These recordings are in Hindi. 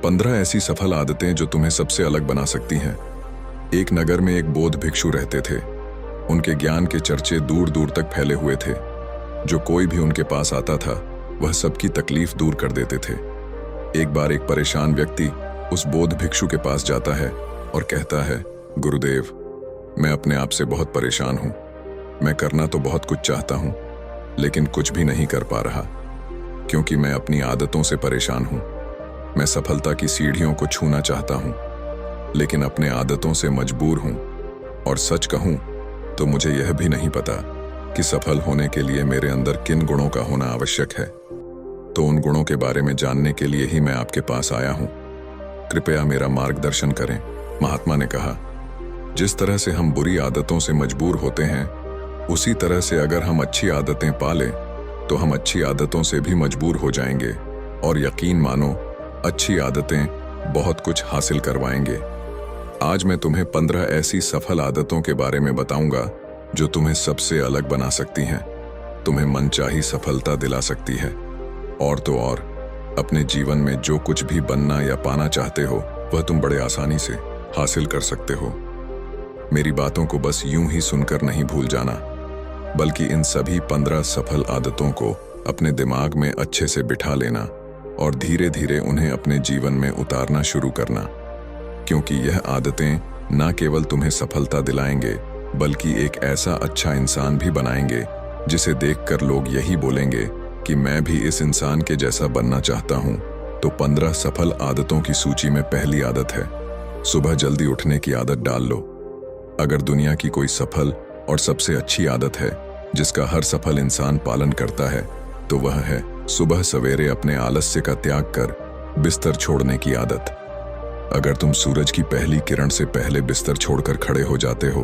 15 ऐसी सफल आदतें जो तुम्हें सबसे अलग बना सकती हैं। एक नगर में एक बौद्ध भिक्षु रहते थे। उनके ज्ञान के चर्चे दूर दूर तक फैले हुए थे। जो कोई भी उनके पास आता था वह सबकी तकलीफ दूर कर देते थे। एक बार एक परेशान व्यक्ति उस बौद्ध भिक्षु के पास जाता है और कहता है, गुरुदेव, मैं अपने आप से बहुत परेशान हूं। मैं करना तो बहुत कुछ चाहता हूं, लेकिन कुछ भी नहीं कर पा रहा, क्योंकि मैं अपनी आदतों से परेशान हूं। मैं सफलता की सीढ़ियों को छूना चाहता हूं, लेकिन अपने आदतों से मजबूर हूं। और सच कहूं तो मुझे यह भी नहीं पता कि सफल होने के लिए मेरे अंदर किन गुणों का होना आवश्यक है। तो उन गुणों के बारे में जानने के लिए ही मैं आपके पास आया हूं। कृपया मेरा मार्गदर्शन करें। महात्मा ने कहा, जिस तरह से हम बुरी आदतों से मजबूर होते हैं, उसी तरह से अगर हम अच्छी आदतें पालें तो हम अच्छी आदतों से भी मजबूर हो जाएंगे। और यकीन मानो, अच्छी आदतें बहुत कुछ हासिल करवाएंगे। आज मैं तुम्हें 15 ऐसी सफल आदतों के बारे में बताऊंगा जो तुम्हें सबसे अलग बना सकती हैं, तुम्हें मनचाही सफलता दिला सकती है, और तो और अपने जीवन में जो कुछ भी बनना या पाना चाहते हो वह तुम बड़े आसानी से हासिल कर सकते हो। मेरी बातों को बस यूं ही सुनकर नहीं भूल जाना, बल्कि इन सभी 15 सफल आदतों को अपने दिमाग में अच्छे से बिठा लेना और धीरे धीरे उन्हें अपने जीवन में उतारना शुरू करना। क्योंकि यह आदतें न केवल तुम्हें सफलता दिलाएंगे, बल्कि एक ऐसा अच्छा इंसान भी बनाएंगे जिसे देखकर लोग यही बोलेंगे कि मैं भी इस इंसान के जैसा बनना चाहता हूं। तो 15 सफल आदतों की सूची में पहली आदत है, सुबह जल्दी उठने की आदत डाल लो। अगर दुनिया की कोई सफल और सबसे अच्छी आदत है जिसका हर सफल इंसान पालन करता है, तो वह है सुबह सवेरे अपने आलस्य का त्याग कर बिस्तर छोड़ने की आदत। अगर तुम सूरज की पहली किरण से पहले बिस्तर छोड़कर खड़े हो जाते हो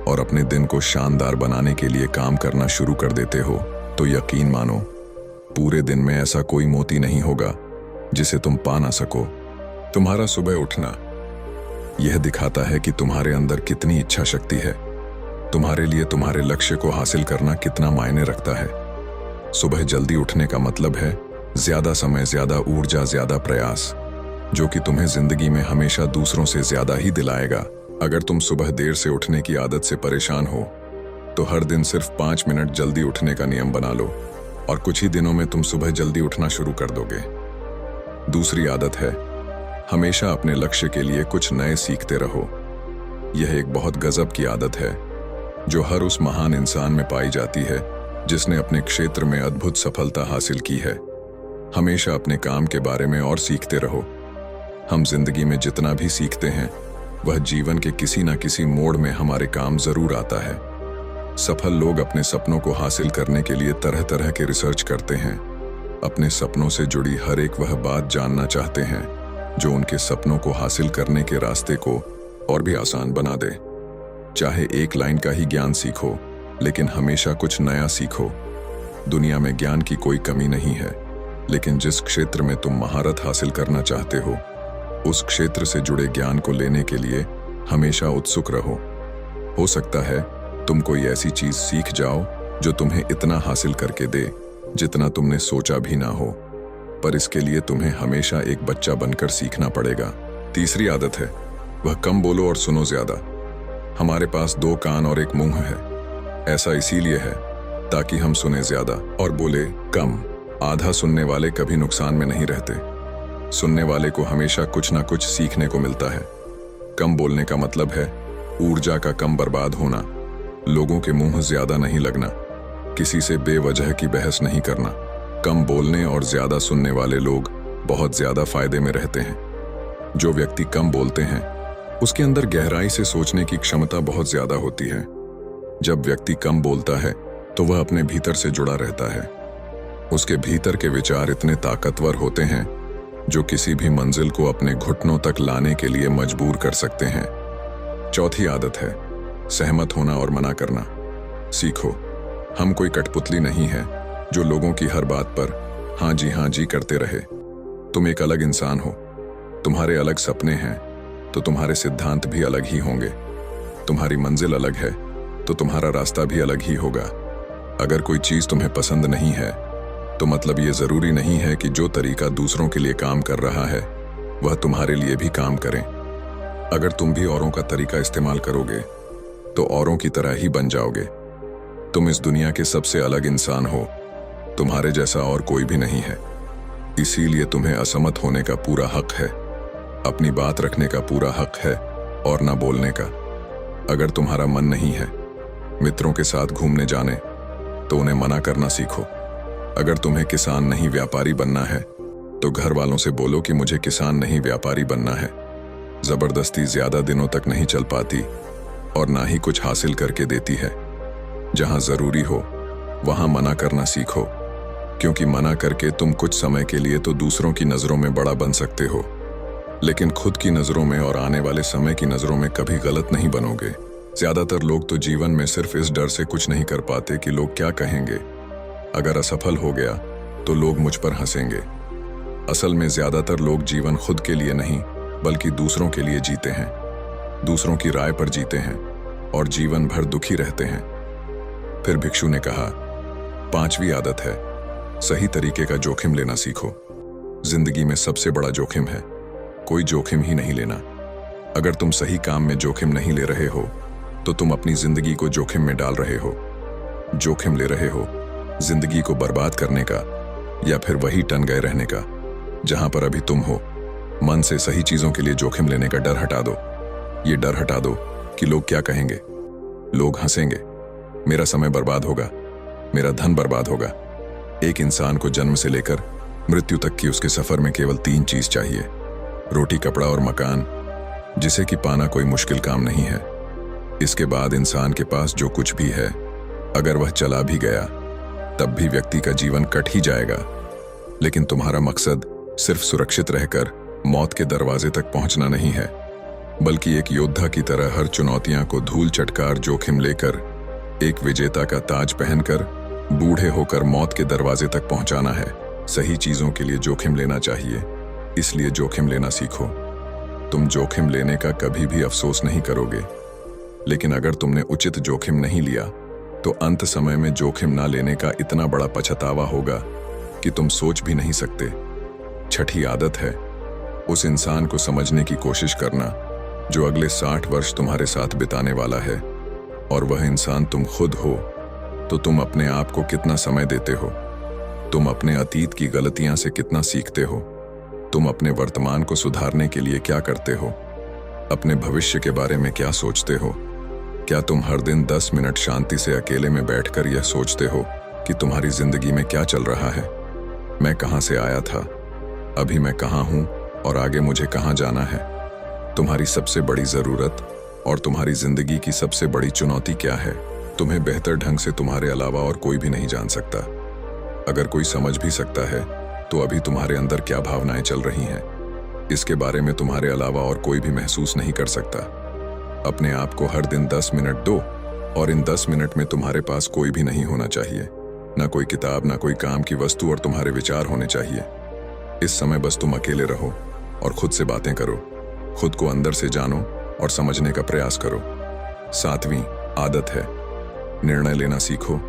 और अपने दिन को शानदार बनाने के लिए काम करना शुरू कर देते हो, तो यकीन मानो, पूरे दिन में ऐसा कोई मोती नहीं होगा जिसे तुम पा ना सको। तुम्हारा सुबह उठना यह दिखाता है कि तुम्हारे अंदर कितनी इच्छा शक्ति है, तुम्हारे लिए तुम्हारे लक्ष्य को हासिल करना कितना मायने रखता है। सुबह जल्दी उठने का मतलब है ज्यादा समय, ज्यादा ऊर्जा, ज्यादा प्रयास, जो कि तुम्हें जिंदगी में हमेशा दूसरों से ज्यादा ही दिलाएगा। अगर तुम सुबह देर से उठने की आदत से परेशान हो, तो हर दिन सिर्फ 5 मिनट जल्दी उठने का नियम बना लो और कुछ ही दिनों में तुम सुबह जल्दी उठना शुरू कर दोगे। दूसरी आदत है, हमेशा अपने लक्ष्य के लिए कुछ नए सीखते रहो। यह एक बहुत गजब की आदत है जो हर उस महान इंसान में पाई जाती है जिसने अपने क्षेत्र में अद्भुत सफलता हासिल की है। हमेशा अपने काम के बारे में और सीखते रहो। हम जिंदगी में जितना भी सीखते हैं वह जीवन के किसी न किसी मोड़ में हमारे काम जरूर आता है। सफल लोग अपने सपनों को हासिल करने के लिए तरह तरह के रिसर्च करते हैं। अपने सपनों से जुड़ी हर एक वह बात जानना चाहते हैं जो उनके सपनों को हासिल करने के रास्ते को और भी आसान बना दे। चाहे एक लाइन का ही ज्ञान सीखो, लेकिन हमेशा कुछ नया सीखो। दुनिया में ज्ञान की कोई कमी नहीं है, लेकिन जिस क्षेत्र में तुम महारत हासिल करना चाहते हो, उस क्षेत्र से जुड़े ज्ञान को लेने के लिए हमेशा उत्सुक रहो। हो सकता है तुम कोई ऐसी चीज सीख जाओ जो तुम्हें इतना हासिल करके दे जितना तुमने सोचा भी ना हो, पर इसके लिए तुम्हें हमेशा एक बच्चा बनकर सीखना पड़ेगा। तीसरी आदत है, वह कम बोलो और सुनो ज्यादा। हमारे पास 2 कान और 1 मुंह है। ऐसा इसीलिए है ताकि हम सुने ज्यादा और बोले कम। आधा सुनने वाले कभी नुकसान में नहीं रहते। सुनने वाले को हमेशा कुछ ना कुछ सीखने को मिलता है। कम बोलने का मतलब है ऊर्जा का कम बर्बाद होना, लोगों के मुंह ज्यादा नहीं लगना, किसी से बेवजह की बहस नहीं करना। कम बोलने और ज्यादा सुनने वाले लोग बहुत ज्यादा फायदे में रहते हैं। जो व्यक्ति कम बोलते हैं उसके अंदर गहराई से सोचने की क्षमता बहुत ज्यादा होती है। जब व्यक्ति कम बोलता है तो वह अपने भीतर से जुड़ा रहता है। उसके भीतर के विचार इतने ताकतवर होते हैं जो किसी भी मंजिल को अपने घुटनों तक लाने के लिए मजबूर कर सकते हैं। चौथी आदत है, सहमत होना और मना करना सीखो। हम कोई कठपुतली नहीं है जो लोगों की हर बात पर हाँ जी करते रहे। तुम एक अलग इंसान हो, तुम्हारे अलग सपने हैं, तो तुम्हारे सिद्धांत भी अलग ही होंगे। तुम्हारी मंजिल अलग है तो तुम्हारा रास्ता भी अलग ही होगा। अगर कोई चीज तुम्हें पसंद नहीं है तो मतलब ये जरूरी नहीं है कि जो तरीका दूसरों के लिए काम कर रहा है वह तुम्हारे लिए भी काम करें। अगर तुम भी औरों का तरीका इस्तेमाल करोगे तो औरों की तरह ही बन जाओगे। तुम इस दुनिया के सबसे अलग इंसान हो, तुम्हारे जैसा और कोई भी नहीं है। इसीलिए तुम्हें असमत होने का पूरा हक है, अपनी बात रखने का पूरा हक है और ना बोलने का। अगर तुम्हारा मन नहीं है मित्रों के साथ घूमने जाने तो उन्हें मना करना सीखो। अगर तुम्हें किसान नहीं व्यापारी बनना है तो घर वालों से बोलो कि मुझे किसान नहीं व्यापारी बनना है। जबरदस्ती ज्यादा दिनों तक नहीं चल पाती और ना ही कुछ हासिल करके देती है। जहां जरूरी हो वहां मना करना सीखो, क्योंकि मना करके तुम कुछ समय के लिए तो दूसरों की नजरों में बड़ा बन सकते हो, लेकिन खुद की नजरों में और आने वाले समय की नजरों में कभी गलत नहीं बनोगे। ज्यादातर लोग तो जीवन में सिर्फ इस डर से कुछ नहीं कर पाते कि लोग क्या कहेंगे। अगर असफल हो गया तो लोग मुझ पर हंसेंगे। असल में ज्यादातर लोग जीवन खुद के लिए नहीं बल्कि दूसरों के लिए जीते हैं, दूसरों की राय पर जीते हैं और जीवन भर दुखी रहते हैं। फिर भिक्षु ने कहा, 5वीं आदत है, सही तरीके का जोखिम लेना सीखो। जिंदगी में सबसे बड़ा जोखिम है कोई जोखिम ही नहीं लेना। अगर तुम सही काम में जोखिम नहीं ले रहे हो तो तुम अपनी जिंदगी को जोखिम में डाल रहे हो। जोखिम ले रहे हो जिंदगी को बर्बाद करने का या फिर वही टन गए रहने का जहां पर अभी तुम हो। मन से सही चीजों के लिए जोखिम लेने का डर हटा दो। ये डर हटा दो कि लोग क्या कहेंगे, लोग हंसेंगे, मेरा समय बर्बाद होगा, मेरा धन बर्बाद होगा। एक इंसान को जन्म से लेकर मृत्यु तक की उसके सफर में केवल 3 चीज चाहिए, रोटी, कपड़ा और मकान, जिसे कि पाना कोई मुश्किल काम नहीं है। इसके बाद इंसान के पास जो कुछ भी है, अगर वह चला भी गया तब भी व्यक्ति का जीवन कट ही जाएगा। लेकिन तुम्हारा मकसद सिर्फ सुरक्षित रहकर मौत के दरवाजे तक पहुंचना नहीं है, बल्कि एक योद्धा की तरह हर चुनौतियां को धूल चटकार जोखिम लेकर एक विजेता का ताज पहनकर बूढ़े होकर मौत के दरवाजे तक पहुंचाना है। सही चीजों के लिए जोखिम लेना चाहिए, इसलिए जोखिम लेना सीखो। तुम जोखिम लेने का कभी भी अफसोस नहीं करोगे, लेकिन अगर तुमने उचित जोखिम नहीं लिया तो अंत समय में जोखिम ना लेने का इतना बड़ा पछतावा होगा कि तुम सोच भी नहीं सकते। 6ठी आदत है, उस इंसान को समझने की कोशिश करना जो अगले 60 वर्ष तुम्हारे साथ बिताने वाला है, और वह इंसान तुम खुद हो। तो तुम अपने आप को कितना समय देते हो, तुम अपने अतीत की गलतियां से कितना सीखते हो, तुम अपने वर्तमान को सुधारने के लिए क्या करते हो, अपने भविष्य के बारे में क्या सोचते हो। क्या तुम हर दिन 10 मिनट शांति से अकेले में बैठकर यह सोचते हो कि तुम्हारी जिंदगी में क्या चल रहा है, मैं कहां से आया था, अभी मैं कहां हूं और आगे मुझे कहां जाना है। तुम्हारी सबसे बड़ी जरूरत और तुम्हारी जिंदगी की सबसे बड़ी चुनौती क्या है, तुम्हें बेहतर ढंग से तुम्हारे अलावा और कोई भी नहीं जान सकता। अगर कोई समझ भी सकता है तो अभी तुम्हारे अंदर क्या भावनाएं चल रही हैं, इसके बारे में तुम्हारे अलावा और कोई भी महसूस नहीं कर सकता। अपने आप को हर दिन 10 मिनट दो, और इन 10 मिनट में तुम्हारे पास कोई भी नहीं होना चाहिए, ना कोई किताब, ना कोई काम की वस्तु, और तुम्हारे विचार होने चाहिए। इस समय बस तुम अकेले रहो और खुद से बातें करो, खुद को अंदर से जानो और समझने का प्रयास करो। 7वीं आदत है, निर्णय लेना सीखो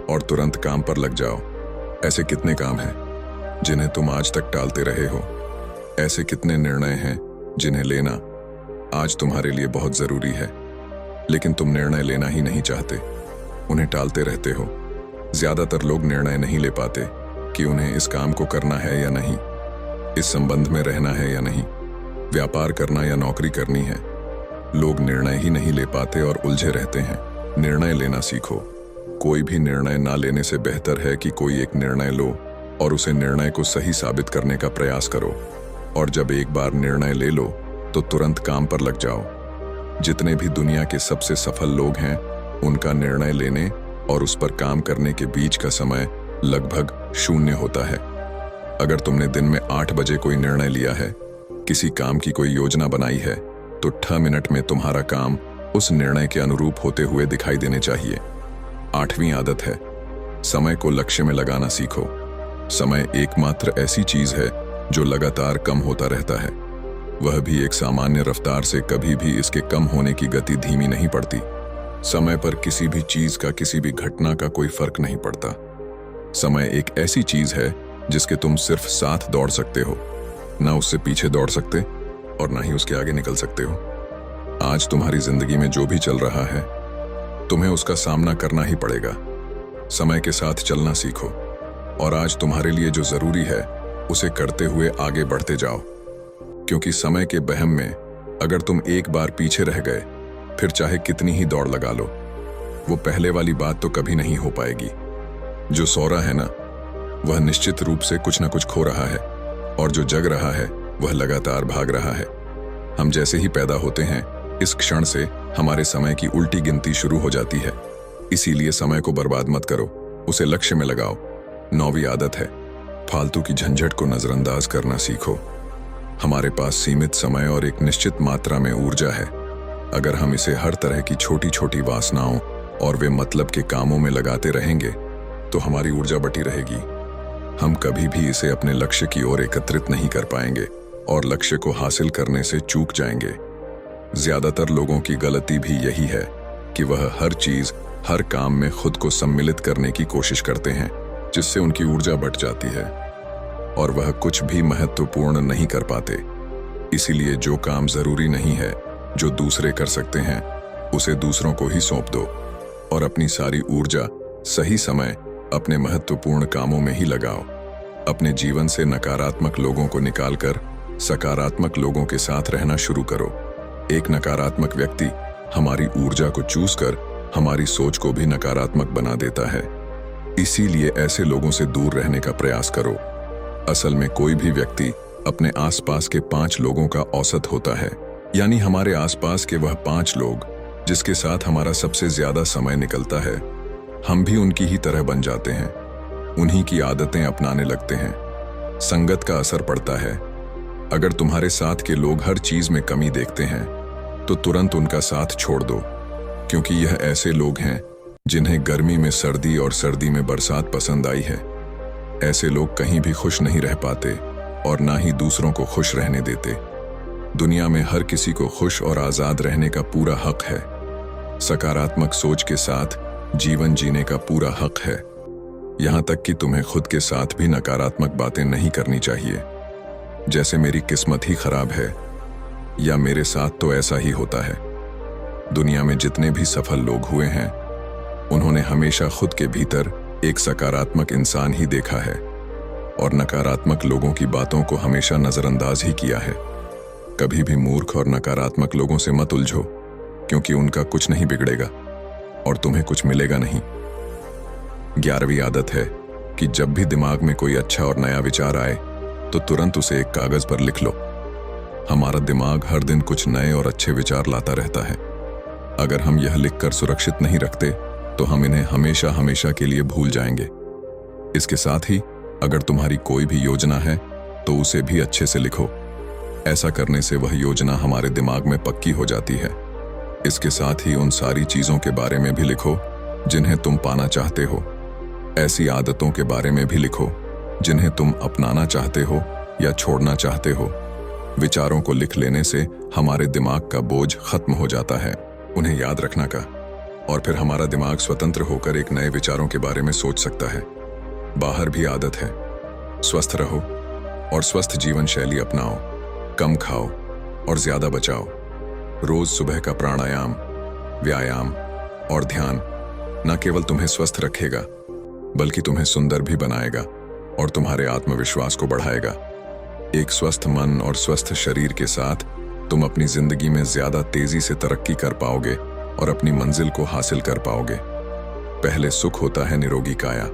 और तुरंत काम पर लग जाओ। ऐसे कितने काम हैं जिन्हें तुम आज तक टालते रहे हो? ऐसे कितने निर्णय हैं जिन्हें लेना आज तुम्हारे लिए बहुत जरूरी है, लेकिन तुम निर्णय लेना ही नहीं चाहते, उन्हें टालते रहते हो। ज्यादातर लोग निर्णय नहीं ले पाते कि उन्हें इस काम को करना है या नहीं, इस संबंध में रहना है या नहीं, व्यापार करना या नौकरी करनी है। लोग निर्णय ही नहीं ले पाते और उलझे रहते हैं। निर्णय लेना सीखो। कोई भी निर्णय ना लेने से बेहतर है कि कोई एक निर्णय लो और उसे निर्णय को सही साबित करने का प्रयास करो, और जब एक बार निर्णय ले लो तो तुरंत काम पर लग जाओ। जितने भी दुनिया के सबसे सफल लोग हैं, उनका निर्णय लेने और उस पर काम करने के बीच का समय लगभग 0 होता है। अगर तुमने दिन में 8 बजे कोई निर्णय लिया है, किसी काम की कोई योजना बनाई है, तो 6 मिनट में तुम्हारा काम उस निर्णय के अनुरूप होते हुए दिखाई देने चाहिए। 8वीं आदत है, समय को लक्ष्य में लगाना सीखो। समय एकमात्र ऐसी चीज है जो लगातार कम होता रहता है, वह भी एक सामान्य रफ्तार से। कभी भी इसके कम होने की गति धीमी नहीं पड़ती। समय पर किसी भी चीज का, किसी भी घटना का कोई फर्क नहीं पड़ता। समय एक ऐसी चीज है जिसके तुम सिर्फ साथ दौड़ सकते हो, ना उससे पीछे दौड़ सकते और ना ही उसके आगे निकल सकते हो। आज तुम्हारी जिंदगी में जो भी चल रहा है, तुम्हें उसका सामना करना ही पड़ेगा। समय के साथ चलना सीखो और आज तुम्हारे लिए जो जरूरी है उसे करते हुए आगे बढ़ते जाओ, क्योंकि समय के बहम में अगर तुम एक बार पीछे रह गए, फिर चाहे कितनी ही दौड़ लगा लो, वो पहले वाली बात तो कभी नहीं हो पाएगी। जो सो रहा है ना, वह निश्चित रूप से कुछ ना कुछ खो रहा है, और जो जग रहा है वह लगातार भाग रहा है। हम जैसे ही पैदा होते हैं, इस क्षण से हमारे समय की उल्टी गिनती शुरू हो जाती है। इसीलिए समय को बर्बाद मत करो, उसे लक्ष्य में लगाओ। 9वीं आदत है, फालतू की झंझट को नजरअंदाज करना सीखो। हमारे पास सीमित समय और एक निश्चित मात्रा में ऊर्जा है। अगर हम इसे हर तरह की छोटी छोटी वासनाओं और वे मतलब के कामों में लगाते रहेंगे तो हमारी ऊर्जा बटी रहेगी। हम कभी भी इसे अपने लक्ष्य की ओर एकत्रित नहीं कर पाएंगे और लक्ष्य को हासिल करने से चूक जाएंगे। ज्यादातर लोगों की गलती भी यही है कि वह हर चीज, हर काम में खुद को सम्मिलित करने की कोशिश करते हैं, जिससे उनकी ऊर्जा बट जाती है और वह कुछ भी महत्वपूर्ण नहीं कर पाते। इसीलिए जो काम जरूरी नहीं है, जो दूसरे कर सकते हैं, उसे दूसरों को ही सौंप दो और अपनी सारी ऊर्जा सही समय अपने महत्वपूर्ण कामों में ही लगाओ। अपने जीवन से नकारात्मक लोगों को निकालकर सकारात्मक लोगों के साथ रहना शुरू करो। एक नकारात्मक व्यक्ति हमारी ऊर्जा को चूस कर हमारी सोच को भी नकारात्मक बना देता है। इसीलिए ऐसे लोगों से दूर रहने का प्रयास करो। असल में कोई भी व्यक्ति अपने आसपास के 5 लोगों का औसत होता है, यानी हमारे आसपास के वह 5 लोग जिसके साथ हमारा सबसे ज्यादा समय निकलता है, हम भी उनकी ही तरह बन जाते हैं, उन्हीं की आदतें अपनाने लगते हैं। संगत का असर पड़ता है। अगर तुम्हारे साथ के लोग हर चीज में कमी देखते हैं तो तुरंत उनका साथ छोड़ दो, क्योंकि यह ऐसे लोग हैं जिन्हें गर्मी में सर्दी और सर्दी में बरसात पसंद आई है। ऐसे लोग कहीं भी खुश नहीं रह पाते और ना ही दूसरों को खुश रहने देते। दुनिया में हर किसी को खुश और आजाद रहने का पूरा हक है। सकारात्मक सोच के साथ जीवन जीने का पूरा हक है। यहां तक कि तुम्हें खुद के साथ भी नकारात्मक बातें नहीं करनी चाहिए, जैसे मेरी किस्मत ही खराब है या मेरे साथ तो ऐसा ही होता है। दुनिया में जितने भी सफल लोग हुए हैं, उन्होंने हमेशा खुद के भीतर एक सकारात्मक इंसान ही देखा है और नकारात्मक लोगों की बातों को हमेशा नजरअंदाज ही किया है। कभी भी मूर्ख और नकारात्मक लोगों से मत उलझो, क्योंकि उनका कुछ नहीं बिगड़ेगा और तुम्हें कुछ मिलेगा नहीं। 11वीं आदत है कि जब भी दिमाग में कोई अच्छा और नया विचार आए तो तुरंत उसे एक कागज पर लिख लो। हमारा दिमाग हर दिन कुछ नए और अच्छे विचार लाता रहता है। अगर हम यह लिखकर सुरक्षित नहीं रखते तो हम इन्हें हमेशा हमेशा के लिए भूल जाएंगे। इसके साथ ही अगर तुम्हारी कोई भी योजना है तो उसे भी अच्छे से लिखो। ऐसा करने से वह योजना हमारे दिमाग में पक्की हो जाती है। इसके साथ ही उन सारी चीजों के बारे में भी लिखो जिन्हें तुम पाना चाहते हो। ऐसी आदतों के बारे में भी लिखो जिन्हें तुम अपनाना चाहते हो या छोड़ना चाहते हो। विचारों को लिख लेने से हमारे दिमाग का बोझ खत्म हो जाता है, उन्हें याद रखना का, और फिर हमारा दिमाग स्वतंत्र होकर एक नए विचारों के बारे में सोच सकता है। बाहर भी आदत है, स्वस्थ रहो और स्वस्थ जीवन शैली अपनाओ। कम खाओ और ज्यादा बचाओ। रोज सुबह का प्राणायाम, व्यायाम और ध्यान न केवल तुम्हें स्वस्थ रखेगा बल्कि तुम्हें सुंदर भी बनाएगा और तुम्हारे आत्मविश्वास को बढ़ाएगा। एक स्वस्थ मन और स्वस्थ शरीर के साथ तुम अपनी जिंदगी में ज्यादा तेजी से तरक्की कर पाओगे और अपनी मंजिल को हासिल कर पाओगे। पहले सुख होता है निरोगी काया,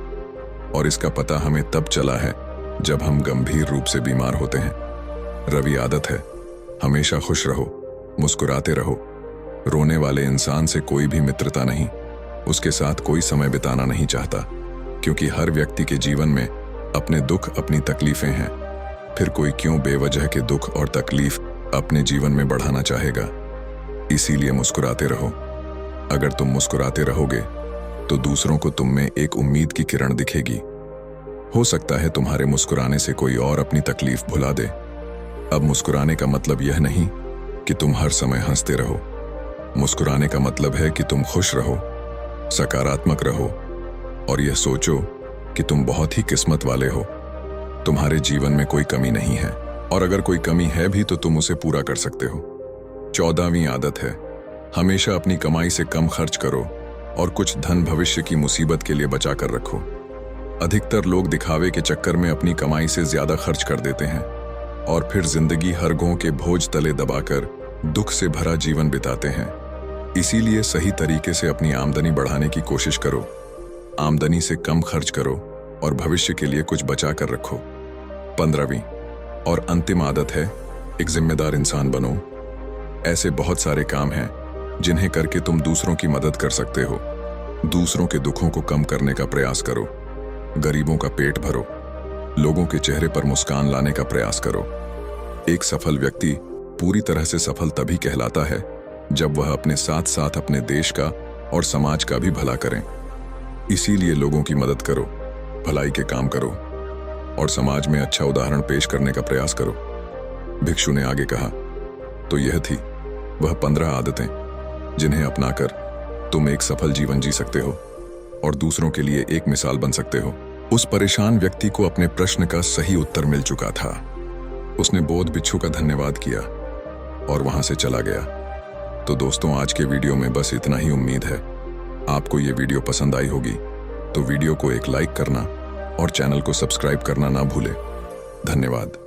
और इसका पता हमें तब चला है जब हम गंभीर रूप से बीमार होते हैं। रवि आदत है, हमेशा खुश रहो, मुस्कुराते रहो। रोने वाले इंसान से कोई भी मित्रता नहीं, उसके साथ कोई समय बिताना नहीं चाहता, क्योंकि हर व्यक्ति के जीवन में अपने दुख, अपनी तकलीफें हैं। फिर कोई क्यों बेवजह के दुख और तकलीफ अपने जीवन में बढ़ाना चाहेगा। इसीलिए मुस्कुराते रहो। अगर तुम मुस्कुराते रहोगे तो दूसरों को तुम में एक उम्मीद की किरण दिखेगी। हो सकता है तुम्हारे मुस्कुराने से कोई और अपनी तकलीफ भुला दे। अब मुस्कुराने का मतलब यह नहीं कि तुम हर समय हंसते रहो। मुस्कुराने का मतलब है कि तुम खुश रहो, सकारात्मक रहो और यह सोचो कि तुम बहुत ही किस्मत वाले हो। तुम्हारे जीवन में कोई कमी नहीं है, और अगर कोई कमी है भी तो तुम उसे पूरा कर सकते हो। 14वीं आदत है, हमेशा अपनी कमाई से कम खर्च करो और कुछ धन भविष्य की मुसीबत के लिए बचा कर रखो। अधिकतर लोग दिखावे के चक्कर में अपनी कमाई से ज्यादा खर्च कर देते हैं और फिर जिंदगी हरगों के बोझ तले दबाकर दुख से भरा जीवन बिताते हैं। इसीलिए सही तरीके से अपनी आमदनी बढ़ाने की कोशिश करो, आमदनी से कम खर्च करो और भविष्य के लिए कुछ बचा कर रखो। 15वीं और अंतिम आदत है, एक जिम्मेदार इंसान बनो। ऐसे बहुत सारे काम हैं जिन्हें करके तुम दूसरों की मदद कर सकते हो। दूसरों के दुखों को कम करने का प्रयास करो, गरीबों का पेट भरो, लोगों के चेहरे पर मुस्कान लाने का प्रयास करो। एक सफल व्यक्ति पूरी तरह से सफल तभी कहलाता है जब वह अपने साथ साथ अपने देश का और समाज का भी भला करें। इसीलिए लोगों की मदद करो, भलाई के काम करो और समाज में अच्छा उदाहरण पेश करने का प्रयास करो। भिक्षु ने आगे कहा, तो यह थी वह 15 आदतें जिन्हें अपनाकर तुम एक सफल जीवन जी सकते हो और दूसरों के लिए एक मिसाल बन सकते हो। उस परेशान व्यक्ति को अपने प्रश्न का सही उत्तर मिल चुका था। उसने बोध भिक्षु का धन्यवाद किया और वहां से चला गया। तो दोस्तों, आज के वीडियो में बस इतना ही। उम्मीद है आपको ये वीडियो पसंद आई होगी, तो वीडियो को एक लाइक करना और चैनल को सब्सक्राइब करना ना भूले। धन्यवाद।